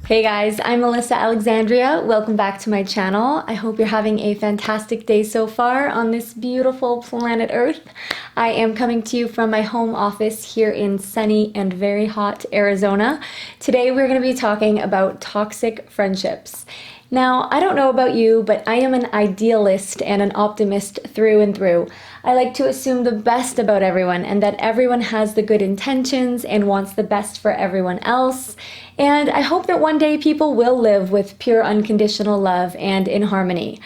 Hey guys, I'm Melissa Alexandria. Welcome back to my channel. I hope you're having a fantastic day so far on this beautiful planet Earth. I am coming to you from my home office here in sunny and very hot Arizona. Today we're going to be talking about toxic friendships. Now, I don't know about you, but I am an idealist and an optimist through and through. I like to assume the best about everyone and that everyone has the good intentions and wants the best for everyone else. And I hope that one day people will live with pure unconditional love and in harmony.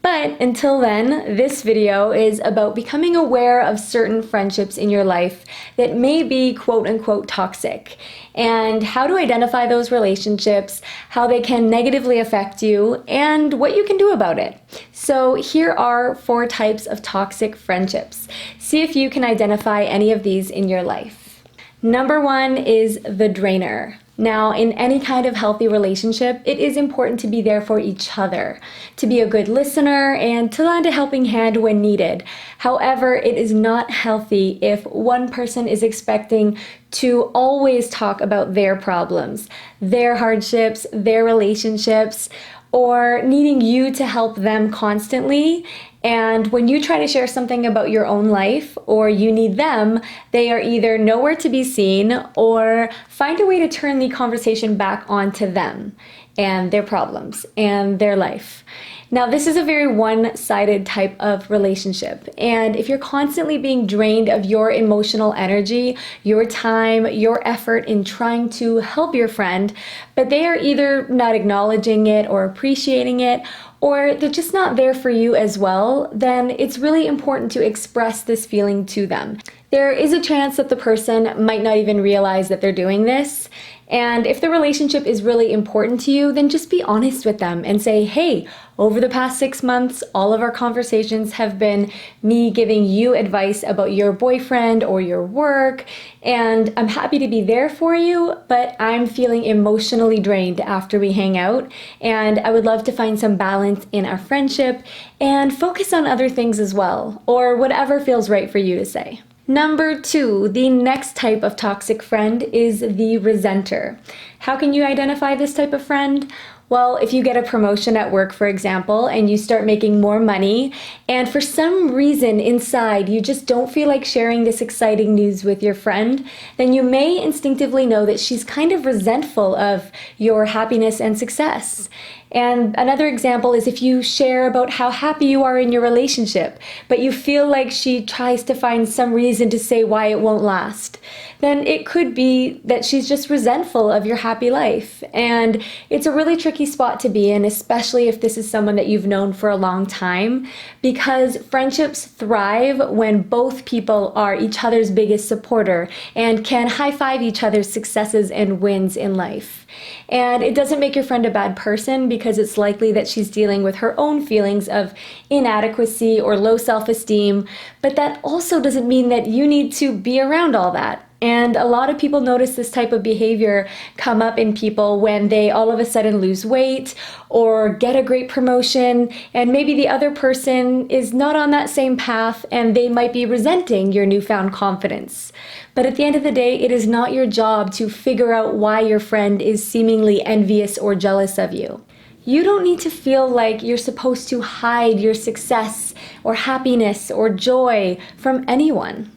But until then, this video is about becoming aware of certain friendships in your life that may be quote-unquote toxic, and how to identify those relationships, how they can negatively affect you, and what you can do about it. So here are 4 types of toxic friendships. See if you can identify any of these in your life. Number 1 is the drainer. Now, in any kind of healthy relationship, it is important to be there for each other, to be a good listener, and to lend a helping hand when needed. However, it is not healthy if one person is expecting to always talk about their problems, their hardships, their relationships, or needing you to help them constantly. And when you try to share something about your own life or you need them, they are either nowhere to be seen or find a way to turn the conversation back onto them and their problems and their life. Now, this is a very one-sided type of relationship, and if you're constantly being drained of your emotional energy, your time, your effort in trying to help your friend, but they are either not acknowledging it or appreciating it, or they're just not there for you as well, then it's really important to express this feeling to them. There is a chance that the person might not even realize that they're doing this. And if the relationship is really important to you, then just be honest with them and say, hey, over the past 6 months, all of our conversations have been me giving you advice about your boyfriend or your work, and I'm happy to be there for you, but I'm feeling emotionally drained after we hang out, and I would love to find some balance in our friendship and focus on other things as well, or whatever feels right for you to say. Number 2, the next type of toxic friend is the resenter. How can you identify this type of friend? Well, if you get a promotion at work, for example, and you start making more money, and for some reason inside you just don't feel like sharing this exciting news with your friend, then you may instinctively know that she's kind of resentful of your happiness and success. And another example is if you share about how happy you are in your relationship, but you feel like she tries to find some reason to say why it won't last, then it could be that she's just resentful of your happy life. And it's a really tricky spot to be in, especially if this is someone that you've known for a long time, because friendships thrive when both people are each other's biggest supporter and can high-five each other's successes and wins in life. And it doesn't make your friend a bad person, because it's likely that she's dealing with her own feelings of inadequacy or low self-esteem, but that also doesn't mean that you need to be around all that. And a lot of people notice this type of behavior come up in people when they all of a sudden lose weight or get a great promotion, and maybe the other person is not on that same path and they might be resenting your newfound confidence. But at the end of the day, it is not your job to figure out why your friend is seemingly envious or jealous of you. You don't need to feel like you're supposed to hide your success or happiness or joy from anyone.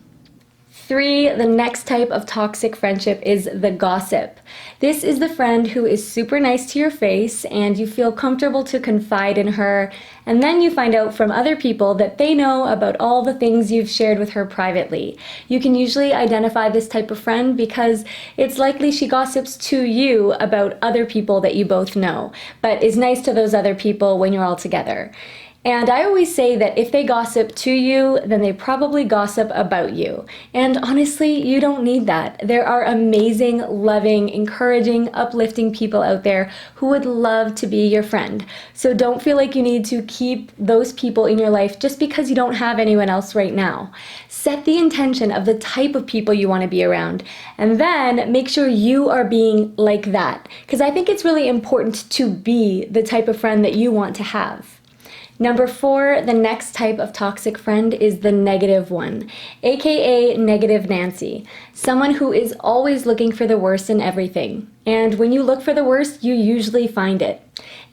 3, the next type of toxic friendship is the gossip. This is the friend who is super nice to your face and you feel comfortable to confide in her, and then you find out from other people that they know about all the things you've shared with her privately. You can usually identify this type of friend because it's likely she gossips to you about other people that you both know, but is nice to those other people when you're all together. And I always say that if they gossip to you, then they probably gossip about you. And honestly, you don't need that. There are amazing, loving, encouraging, uplifting people out there who would love to be your friend. So don't feel like you need to keep those people in your life just because you don't have anyone else right now. Set the intention of the type of people you want to be around, and then make sure you are being like that. Because I think it's really important to be the type of friend that you want to have. Number 4, the next type of toxic friend is the negative one, aka Negative Nancy, someone who is always looking for the worst in everything. And when you look for the worst, you usually find it.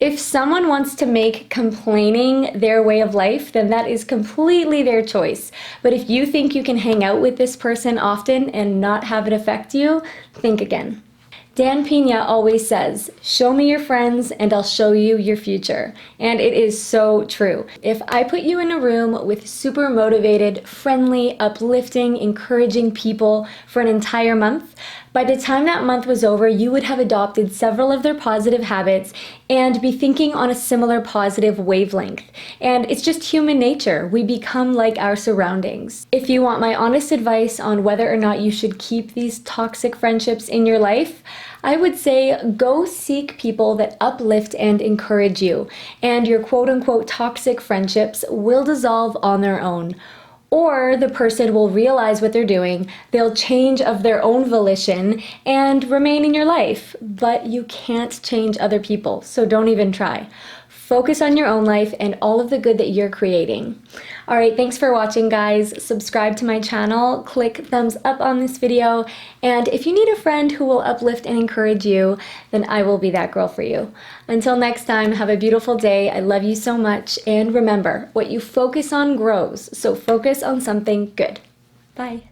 If someone wants to make complaining their way of life, then that is completely their choice. But if you think you can hang out with this person often and not have it affect you, think again. Dan Pena always says, "Show me your friends and I'll show you your future." And it is so true. If I put you in a room with super motivated, friendly, uplifting, encouraging people for an entire month, by the time that month was over, you would have adopted several of their positive habits and be thinking on a similar positive wavelength. And it's just human nature. We become like our surroundings. If you want my honest advice on whether or not you should keep these toxic friendships in your life, I would say go seek people that uplift and encourage you, and your quote-unquote toxic friendships will dissolve on their own. Or the person will realize what they're doing, they'll change of their own volition and remain in your life. But you can't change other people, so don't even try. Focus on your own life and all of the good that you're creating. All right, thanks for watching, guys. Subscribe to my channel, click thumbs up on this video, and if you need a friend who will uplift and encourage you, then I will be that girl for you. Until next time, have a beautiful day. I love you so much, and remember, what you focus on grows, so focus on something good. Bye.